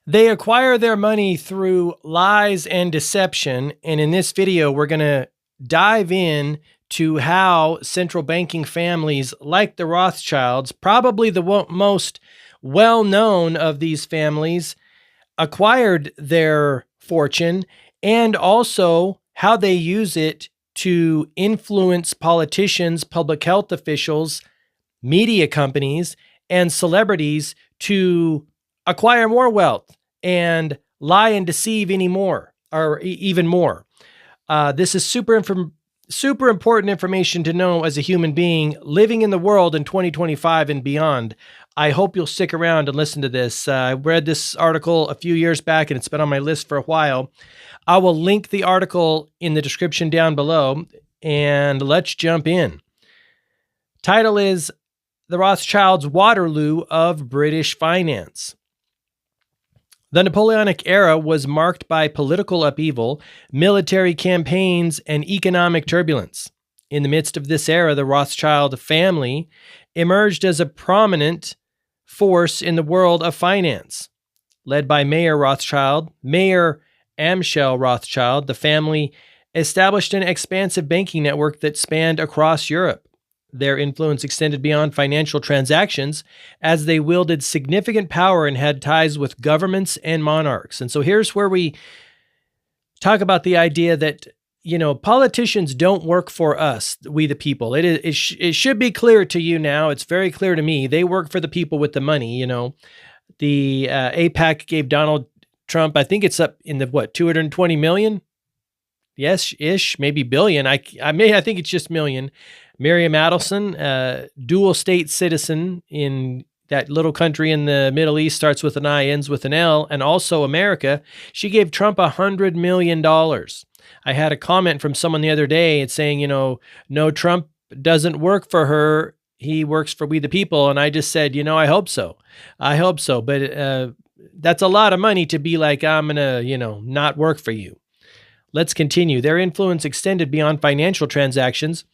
They acquire their money through lies and deception. And in this video, we're going to dive in to how central banking families like the Rothschilds, probably the most well-known of these families, acquired their fortune, and also how they use it to influence politicians, public health officials, media companies, and celebrities to acquire more wealth and lie and deceive anymore, or even more. This is super important information to know as a human being living in the world in 2025 and beyond. I hope you'll stick around and listen to this. I read this article a few years back, and it's been on my list for a while. I will link the article in the description down below, and let's jump in. Title is The Rothschilds' Waterloo of British Finance. The Napoleonic era was marked by political upheaval, military campaigns, and economic turbulence. In the midst of this era, the Rothschild family emerged as a prominent force in the world of finance. Led by Mayer Amschel Rothschild, the family established an expansive banking network that spanned across Europe. Their influence extended beyond financial transactions as they wielded significant power and had ties with governments and monarchs. And so here's where we talk about the idea that, politicians don't work for us, we the people. It should be clear to you now. It's very clear to me. They work for the people with the money. The APAC gave Donald Trump, I think it's up in the, 220 million? Yes-ish, maybe billion. I think it's just million. Miriam Adelson, dual state citizen in that little country in the Middle East, starts with an I, ends with an L, and also America. She gave Trump $100 million. I had a comment from someone the other day saying, no, Trump doesn't work for her. He works for we the people. And I just said, I hope so. I hope so. But that's a lot of money to be like, I'm going to, not work for you. Let's continue. Their influence extended beyond financial transactions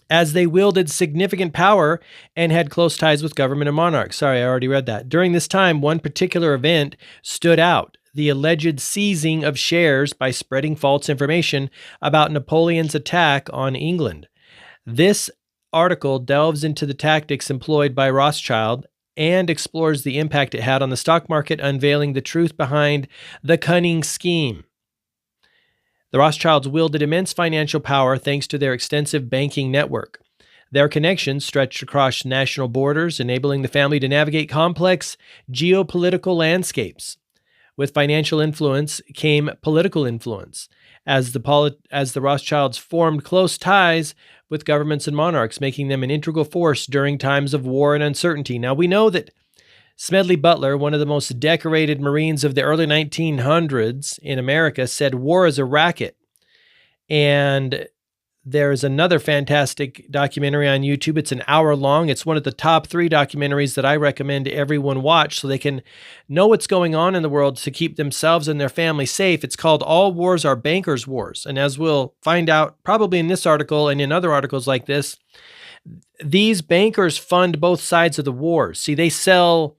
as they wielded significant power and had close ties with government and monarchs. Sorry, I already read that. During this time, one particular event stood out: the alleged seizing of shares by spreading false information about Napoleon's attack on England. This article delves into the tactics employed by Rothschild and explores the impact it had on the stock market, unveiling the truth behind the cunning scheme. The Rothschilds wielded immense financial power thanks to their extensive banking network. Their connections stretched across national borders, enabling the family to navigate complex geopolitical landscapes. With financial influence came political influence, as the Rothschilds formed close ties with governments and monarchs, making them an integral force during times of war and uncertainty. Now, we know that Smedley Butler, one of the most decorated Marines of the early 1900s in America, said war is a racket. And there's another fantastic documentary on YouTube. It's an hour long. It's one of the top 3 documentaries that I recommend everyone watch so they can know what's going on in the world to keep themselves and their family safe. It's called All Wars Are Bankers' Wars. And as we'll find out probably in this article and in other articles like this, these bankers fund both sides of the wars. See, they sell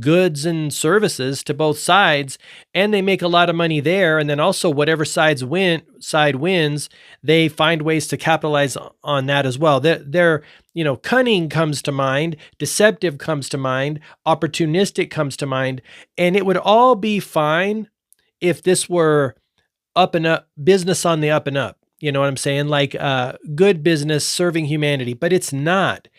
goods and services to both sides, and they make a lot of money there. And then also whatever side wins, they find ways to capitalize on that as well. Their cunning comes to mind, deceptive comes to mind, opportunistic comes to mind, and it would all be fine if this were up and up, business on the up and up. You know what I'm saying? Like good business serving humanity, but it's not.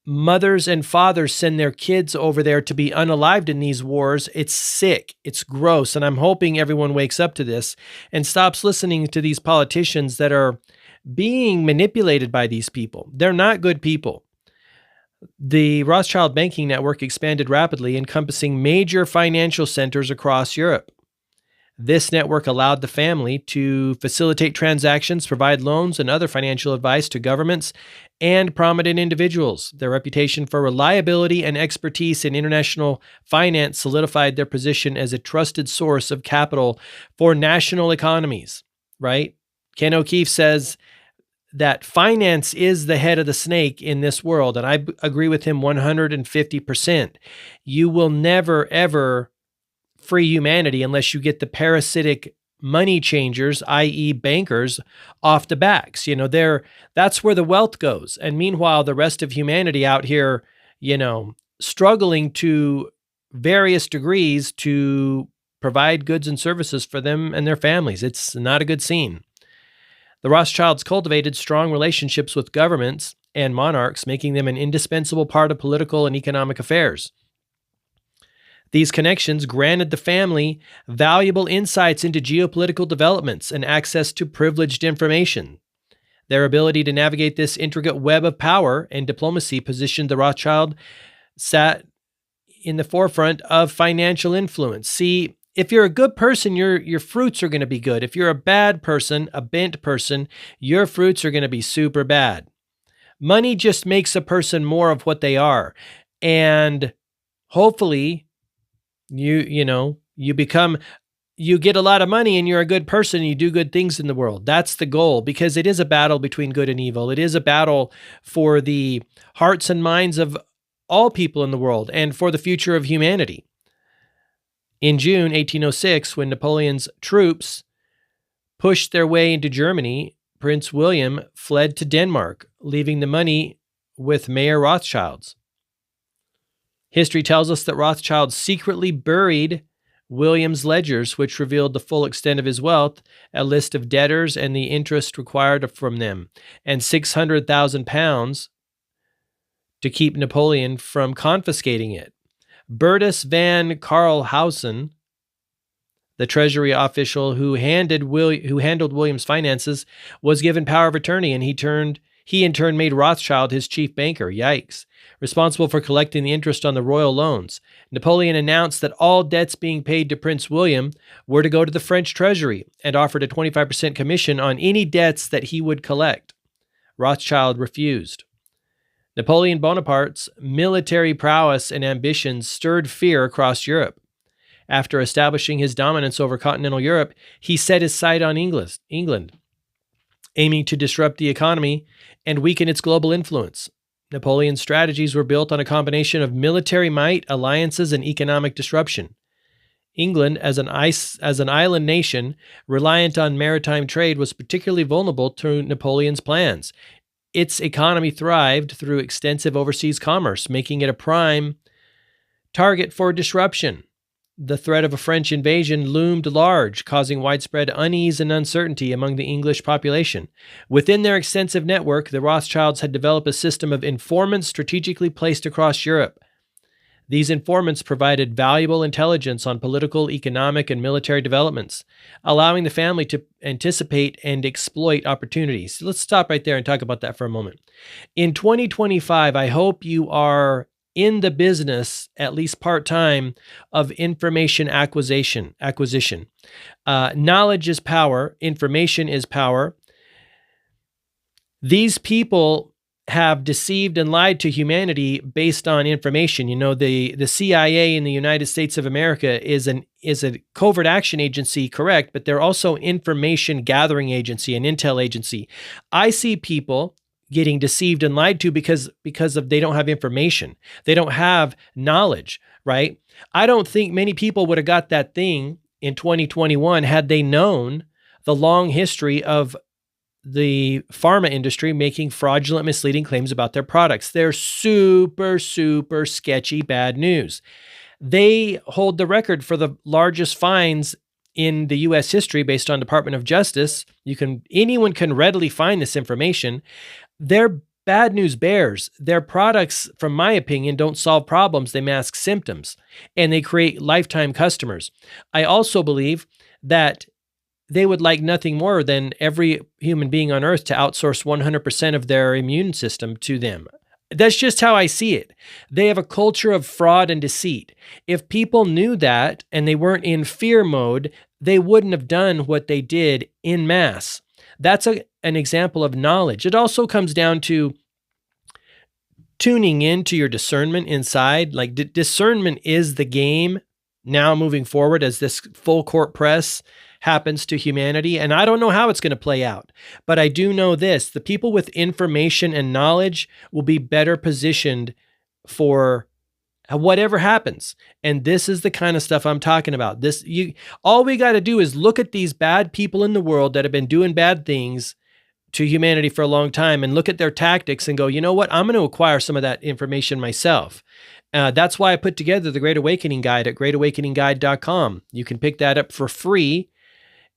Mothers and fathers send their kids over there to be unalived in these wars. It's sick. It's gross. And I'm hoping everyone wakes up to this and stops listening to these politicians that are being manipulated by these people. They're not good people. The Rothschild banking network expanded rapidly, encompassing major financial centers across Europe. This network allowed the family to facilitate transactions, provide loans, and other financial advice to governments and prominent individuals. Their reputation for reliability and expertise in international finance solidified their position as a trusted source of capital for national economies, right? Ken O'Keefe says that finance is the head of the snake in this world, and I agree with him 150%. You will never, ever free humanity unless you get the parasitic money changers, i.e. bankers, off the backs. That's where the wealth goes. And meanwhile, the rest of humanity out here, struggling to various degrees to provide goods and services for them and their families. It's not a good scene. The Rothschilds cultivated strong relationships with governments and monarchs, making them an indispensable part of political and economic affairs. These connections granted the family valuable insights into geopolitical developments and access to privileged information. Their ability to navigate this intricate web of power and diplomacy positioned the Rothschild sat in the forefront of financial influence. See, if you're a good person, your fruits are going to be good. If you're a bad person, a bent person, your fruits are going to be super bad. Money just makes a person more of what they are. And hopefully you get a lot of money and you're a good person and you do good things in the world. That's the goal, because it is a battle between good and evil. It is a battle for the hearts and minds of all people in the world and for the future of humanity. In June 1806, when Napoleon's troops pushed their way into Germany, Prince William fled to Denmark, leaving the money with Mayer Rothschilds. History tells us that Rothschild secretly buried William's ledgers, which revealed the full extent of his wealth, a list of debtors and the interest required from them, and £600,000 to keep Napoleon from confiscating it. Bertus van Carlhausen, the treasury official who handled William's finances, was given power of attorney, and he in turn made Rothschild his chief banker. Yikes. Responsible for collecting the interest on the royal loans. Napoleon announced that all debts being paid to Prince William were to go to the French treasury and offered a 25% commission on any debts that he would collect. Rothschild refused. Napoleon Bonaparte's military prowess and ambitions stirred fear across Europe. After establishing his dominance over continental Europe, he set his sight on England, aiming to disrupt the economy and weaken its global influence. Napoleon's strategies were built on a combination of military might, alliances, and economic disruption. England, as an island nation reliant on maritime trade, was particularly vulnerable to Napoleon's plans. Its economy thrived through extensive overseas commerce, making it a prime target for disruption. The threat of a French invasion loomed large, causing widespread unease and uncertainty among the English population. Within their extensive network, the Rothschilds had developed a system of informants strategically placed across Europe. These informants provided valuable intelligence on political, economic, and military developments, allowing the family to anticipate and exploit opportunities. Let's stop right there and talk about that for a moment. In 2025, I hope you are in the business, at least part-time, of information acquisition. Knowledge is power. Information is power. These people have deceived and lied to humanity based on information. The CIA in the United States of America is a covert action agency, correct, but they're also information gathering agency, an intel agency. I see people getting deceived and lied to because of they don't have information. They don't have knowledge, right? I don't think many people would have got that thing in 2021 had they known the long history of the pharma industry making fraudulent, misleading claims about their products. They're super, super sketchy, bad news. They hold the record for the largest fines in the U.S. history based on Department of Justice. Anyone can readily find this information. They're bad news bears. Their products, from my opinion, don't solve problems. They mask symptoms, and they create lifetime customers. I also believe that they would like nothing more than every human being on earth to outsource 100% of their immune system to them. That's just how I see it. They have a culture of fraud and deceit. If people knew that and they weren't in fear mode, they wouldn't have done what they did en masse. That's an example of knowledge. It also comes down to tuning into your discernment inside. Like discernment is the game now moving forward as this full court press happens to humanity. And I don't know how it's going to play out, but I do know this: the people with information and knowledge will be better positioned for whatever happens. And this is the kind of stuff I'm talking about. All we got to do is look at these bad people in the world that have been doing bad things to humanity for a long time and look at their tactics and go, you know what? I'm going to acquire some of that information myself. That's why I put together the Great Awakening Guide at greatawakeningguide.com. You can pick that up for free,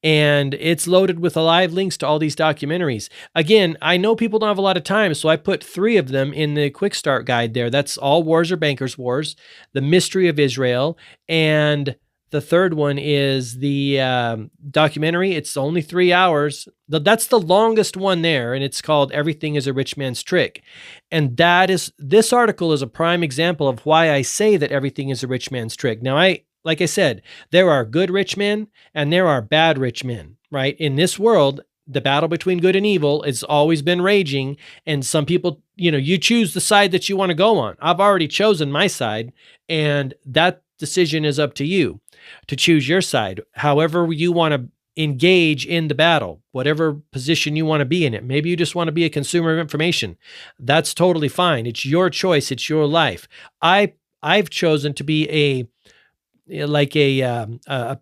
and it's loaded with live links to all these documentaries. Again, I know people don't have a lot of time, so I put 3 of them in the quick start guide there. That's All Wars Are Bankers' Wars, The Mystery of Israel, and the third one is the documentary. It's only 3 hours. That's the longest one there, and it's called Everything is a Rich Man's Trick. And this article is a prime example of why I say that everything is a rich man's trick. Now, like I said, there are good rich men and there are bad rich men, right? In this world, the battle between good and evil has always been raging. And some people, you choose the side that you want to go on. I've already chosen my side, and that decision is up to you to choose your side. However you want to engage in the battle, whatever position you want to be in it. Maybe you just want to be a consumer of information. That's totally fine. It's your choice. It's your life. I've chosen to be a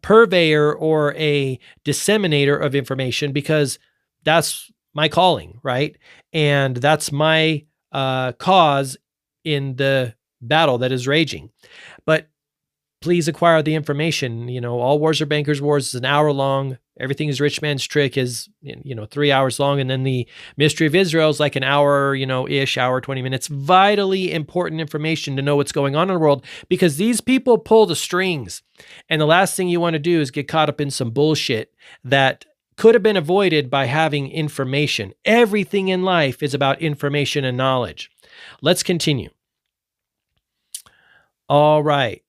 purveyor or a disseminator of information because that's my calling, right? And that's my cause in the battle that is raging. But please acquire the information. All Wars Are Bankers' Wars is an hour long. Everything is Rich Man's Trick is, 3 hours long. And then the Mystery of Israel is like an hour, hour, 20 minutes. Vitally important information to know what's going on in the world, because these people pull the strings. And the last thing you want to do is get caught up in some bullshit that could have been avoided by having information. Everything in life is about information and knowledge. Let's continue. All right.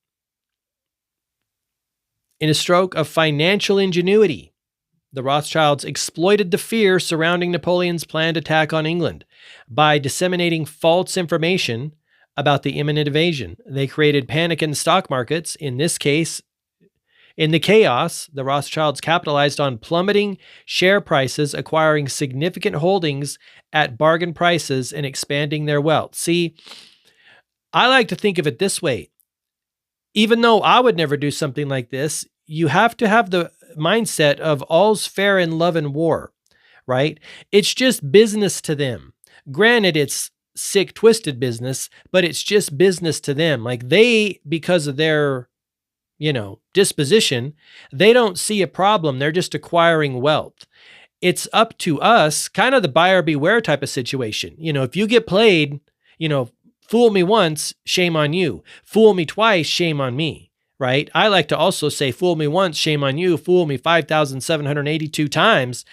In a stroke of financial ingenuity, the Rothschilds exploited the fear surrounding Napoleon's planned attack on England by disseminating false information about the imminent invasion. They created panic in the stock markets. In this case, in the chaos, the Rothschilds capitalized on plummeting share prices, acquiring significant holdings at bargain prices, and expanding their wealth. See, I like to think of it this way. Even though I would never do something like this, you have to have the mindset of all's fair in love and war, right? It's just business to them. Granted, it's sick, twisted business, but it's just business to them. Like because of their, disposition, they don't see a problem. They're just acquiring wealth. It's up to us, kind of the buyer beware type of situation. If you get played, fool me once, shame on you. Fool me twice, shame on me, right? I like to also say, fool me once, shame on you. Fool me 5,782 times,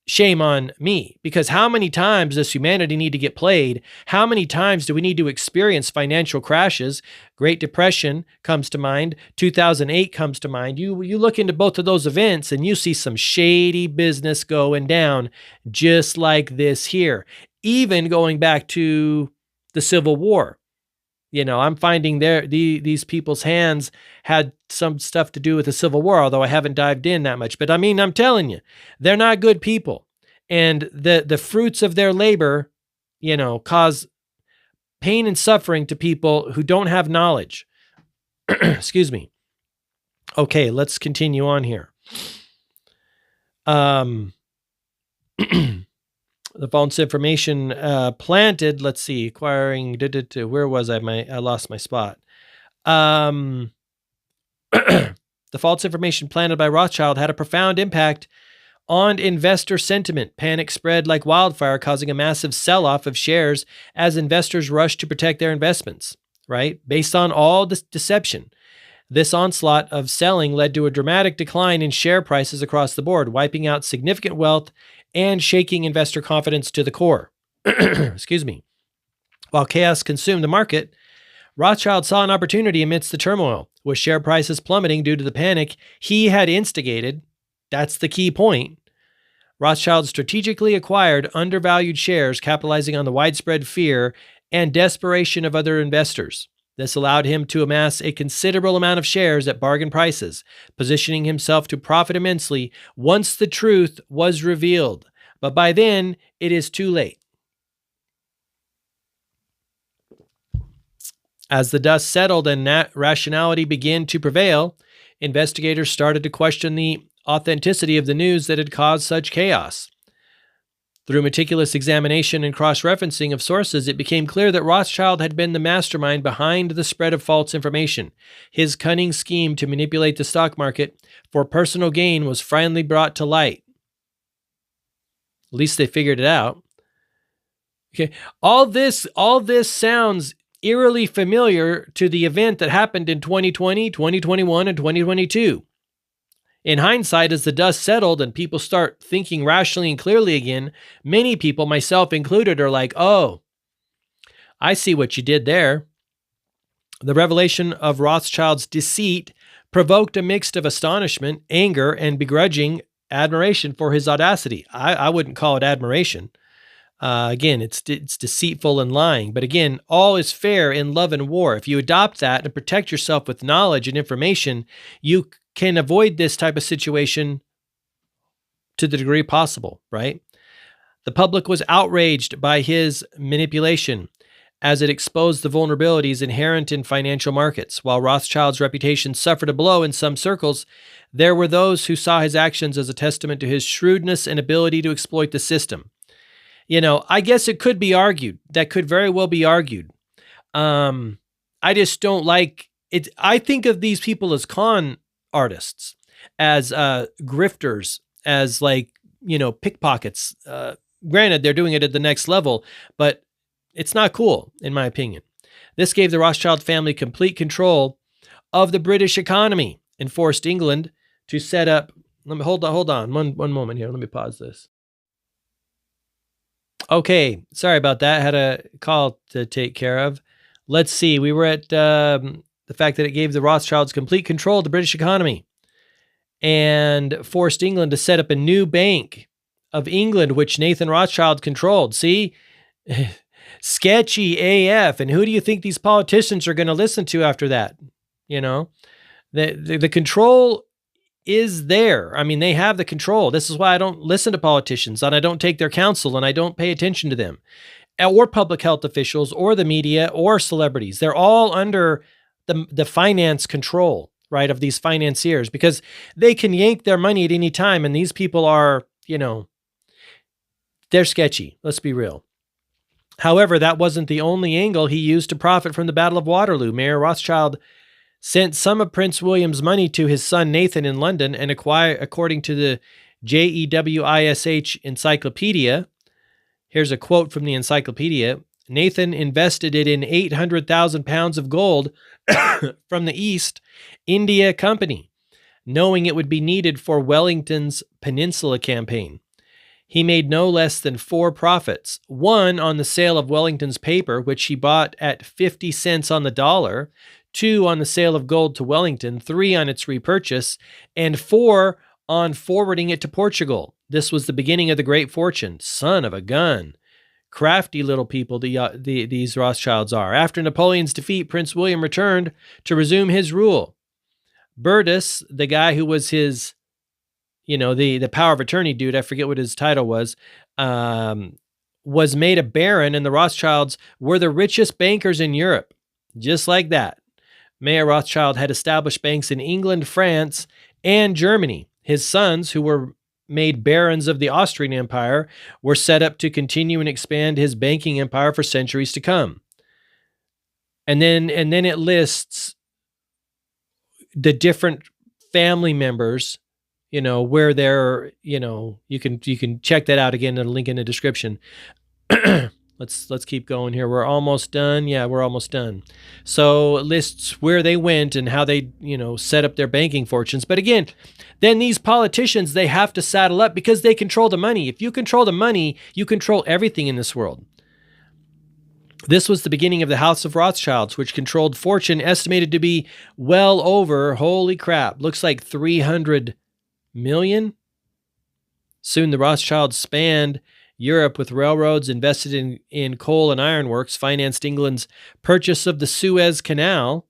shame on me. Because how many times does humanity need to get played? How many times do we need to experience financial crashes? Great Depression comes to mind. 2008 comes to mind. You look into both of those events and you see some shady business going down, just like this here. Even going back to the Civil War. I'm finding these people's hands had some stuff to do with the Civil War, although I haven't dived in that much. But I'm telling you, they're not good people. And the fruits of their labor, cause pain and suffering to people who don't have knowledge. Excuse me. Okay, let's continue on here. The false information planted, let's see, acquiring, where was I? I lost my spot. The false information planted by Rothschild had a profound impact on investor sentiment. Panic spread like wildfire, causing a massive sell-off of shares as investors rushed to protect their investments, right? Based on all this deception. This onslaught of selling led to a dramatic decline in share prices across the board, wiping out significant wealth and shaking investor confidence to the core. Excuse me. While chaos consumed the market, Rothschild saw an opportunity amidst the turmoil. With share prices plummeting due to the panic he had instigated, that's the key point, Rothschild strategically acquired undervalued shares, capitalizing on the widespread fear and desperation of other investors. This allowed him to amass a considerable amount of shares at bargain prices, positioning himself to profit immensely once the truth was revealed. But by then, it is too late. As the dust settled and rationality began to prevail, investigators started to question the authenticity of the news that had caused such chaos. Through meticulous examination and cross-referencing of sources, it became clear that Rothschild had been the mastermind behind the spread of false information. His cunning scheme to manipulate the stock market for personal gain was finally brought to light. At least they figured it out. Okay, all this sounds eerily familiar to the event that happened in 2020, 2021, and 2022. In hindsight, as the dust settled and people start thinking rationally and clearly again, many people, myself included, are like, oh, I see what you did there. The revelation of Rothschild's deceit provoked a mix of astonishment, anger, and begrudging admiration for his audacity. I wouldn't call it admiration. Again, it's deceitful and lying. But again, all is fair in love and war. If you adopt that and protect yourself with knowledge and information, you can avoid this type of situation to the degree possible, right? The public was outraged by his manipulation as it exposed the vulnerabilities inherent in financial markets. While Rothschild's reputation suffered a blow in some circles, there were those who saw his actions as a testament to his shrewdness and ability to exploit the system. You know, I guess it could be argued. That could very well be argued. I just don't like it. I think of these people as con artists, as grifters, as pickpockets. Granted, they're doing it at the next level, but it's not cool, in my opinion. This gave the Rothschild family complete control of the British economy and forced England to set up. Hold on, one moment here. Let me pause this. Okay, sorry about that. I had a call to take care of. Let's see. We were at the fact that it gave the Rothschilds complete control of the British economy and forced England to set up a new Bank of England, which Nathan Rothschild controlled. See? Sketchy AF. And who do you think these politicians are going to listen to after that? You know, the control is there. I mean, they have the control. This is why I don't listen to politicians and I don't take their counsel and I don't pay attention to them or public health officials or the media or celebrities. They're all under the finance control, right, of these financiers because they can yank their money at any time. And these people are, they're sketchy. Let's be real. However, that wasn't the only angle he used to profit from the Battle of Waterloo. Mayor Rothschild sent some of Prince William's money to his son Nathan in London, and according to the JEWISH encyclopedia, here's a quote from the encyclopedia, Nathan invested it in 800,000 pounds of gold from the East India Company, knowing it would be needed for Wellington's Peninsula campaign. He made no less than 4 profits, 1 on the sale of Wellington's paper, which he bought at 50 cents on the dollar, 2 on the sale of gold to Wellington, 3 on its repurchase, and 4 on forwarding it to Portugal. This was the beginning of the great fortune. Son of a gun. Crafty little people these Rothschilds are. After Napoleon's defeat, Prince William returned to resume his rule. Burtis, the guy who was his, the power of attorney dude, I forget what his title was made a baron, and the Rothschilds were the richest bankers in Europe. Just like that. Mayer Rothschild had established banks in England, France, and Germany. His sons, who were made barons of the Austrian Empire, were set up to continue and expand his banking empire for centuries to come. And then it lists the different family members, where they're, you can check that out again in a link in the description. Let's keep going here. We're almost done. Yeah, we're almost done. So it lists where they went and how they, set up their banking fortunes. But again, then these politicians, they have to saddle up because they control the money. If you control the money, you control everything in this world. This was the beginning of the House of Rothschilds, which controlled fortune estimated to be well over, holy crap, looks like 300 million. Soon the Rothschilds spanned Europe with railroads, invested in coal and ironworks, financed England's purchase of the Suez Canal,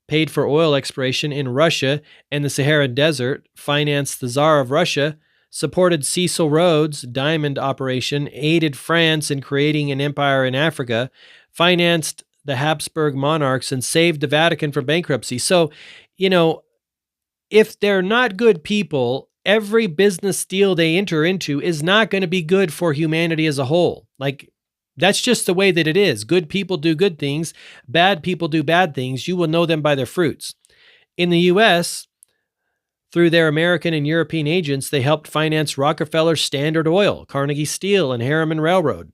paid for oil exploration in Russia and the Saharan Desert, financed the Tsar of Russia, supported Cecil Rhodes' diamond operation, aided France in creating an empire in Africa, financed the Habsburg monarchs and saved the Vatican from bankruptcy. So, you know, if they're not good people, every business deal they enter into is not going to be good for humanity as a whole. Like, that's just the way that it is. Good people do good things. Bad people do bad things. You will know them by their fruits. In the U.S., through their American and European agents, they helped finance Rockefeller's Standard Oil, Carnegie Steel, and Harriman Railroad.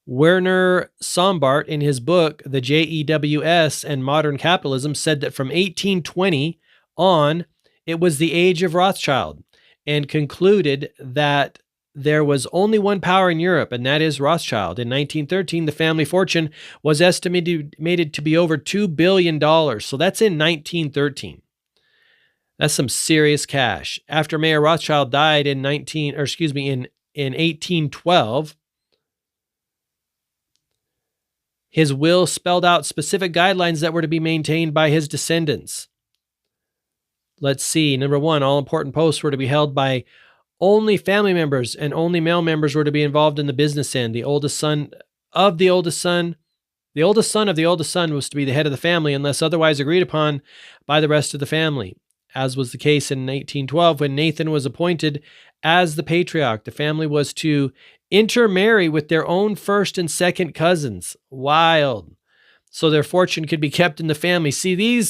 Werner Sombart, in his book, The JEWS and Modern Capitalism, said that from 1820 on, it was the age of Rothschild, and concluded that there was only one power in Europe, and that is Rothschild. In 1913, the family fortune was estimated to be over $2 billion. So that's in 1913. That's some serious cash. After Mayor Rothschild died in 1812, his will spelled out specific guidelines that were to be maintained by his descendants. Let's see. Number one, all important posts were to be held by only family members, and only male members were to be involved in the business end. The oldest son of the oldest son was to be the head of the family unless otherwise agreed upon by the rest of the family, as was the case in 1812 when Nathan was appointed as the patriarch. The family was to intermarry with their own first and second cousins. Wild. So their fortune could be kept in the family. See,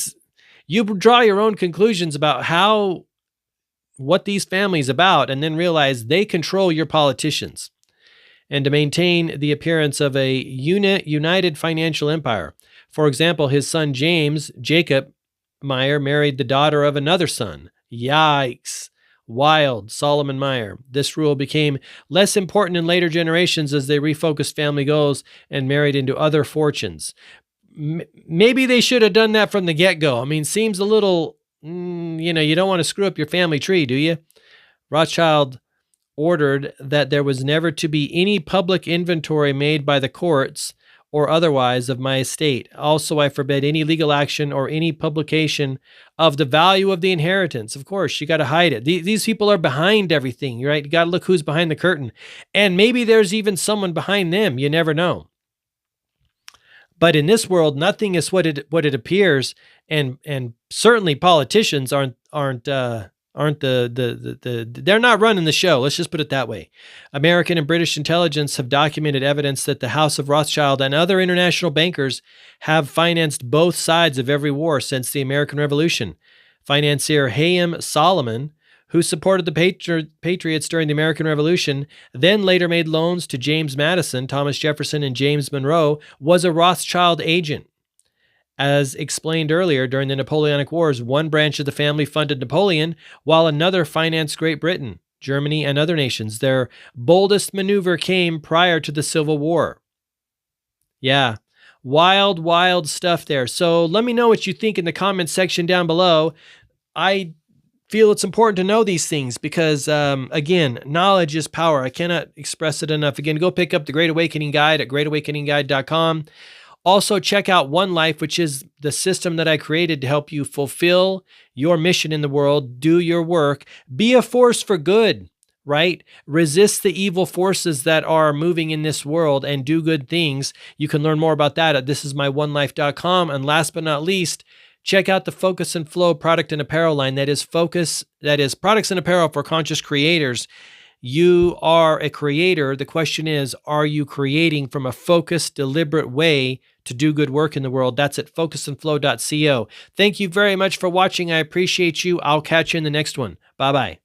you draw your own conclusions about what these families about, and then realize they control your politicians. And to maintain the appearance of a united financial empire. For example, his son Jacob Meyer, married the daughter of another son. Yikes. Wild. Solomon Meyer. This rule became less important in later generations as they refocused family goals and married into other fortunes. Maybe they should have done that from the get-go. I mean, seems a little, you don't want to screw up your family tree, do you? Rothschild ordered that there was never to be any public inventory made by the courts or otherwise of my estate. Also, I forbid any legal action or any publication of the value of the inheritance. Of course, you got to hide it. These people are behind everything, right? You got to look who's behind the curtain. And maybe there's even someone behind them. You never know. But in this world, nothing is what it appears, and certainly politicians aren't they're not running the show. Let's just put it that way. American and British intelligence have documented evidence that the House of Rothschild and other international bankers have financed both sides of every war since the American Revolution. Financier Haym Salomon, who supported the Patriots during the American Revolution, then later made loans to James Madison, Thomas Jefferson, and James Monroe, was a Rothschild agent. As explained earlier, during the Napoleonic Wars, one branch of the family funded Napoleon, while another financed Great Britain, Germany, and other nations. Their boldest maneuver came prior to the Civil War. Yeah, wild, wild stuff there. So let me know what you think in the comments section down below. I feel it's important to know these things because, again, knowledge is power. I cannot express it enough. Again, go pick up the Great Awakening Guide at greatawakeningguide.com. Also, check out One Life, which is the system that I created to help you fulfill your mission in the world, do your work, be a force for good, right? Resist the evil forces that are moving in this world and do good things. You can learn more about that at thisismyonelife.com. And last but not least, check out the Focus and Flow product and apparel line. That is products and apparel for conscious creators. You are a creator. The question is, are you creating from a focused, deliberate way to do good work in the world? That's at focusandflow.co. Thank you very much for watching. I appreciate you. I'll catch you in the next one. Bye-bye.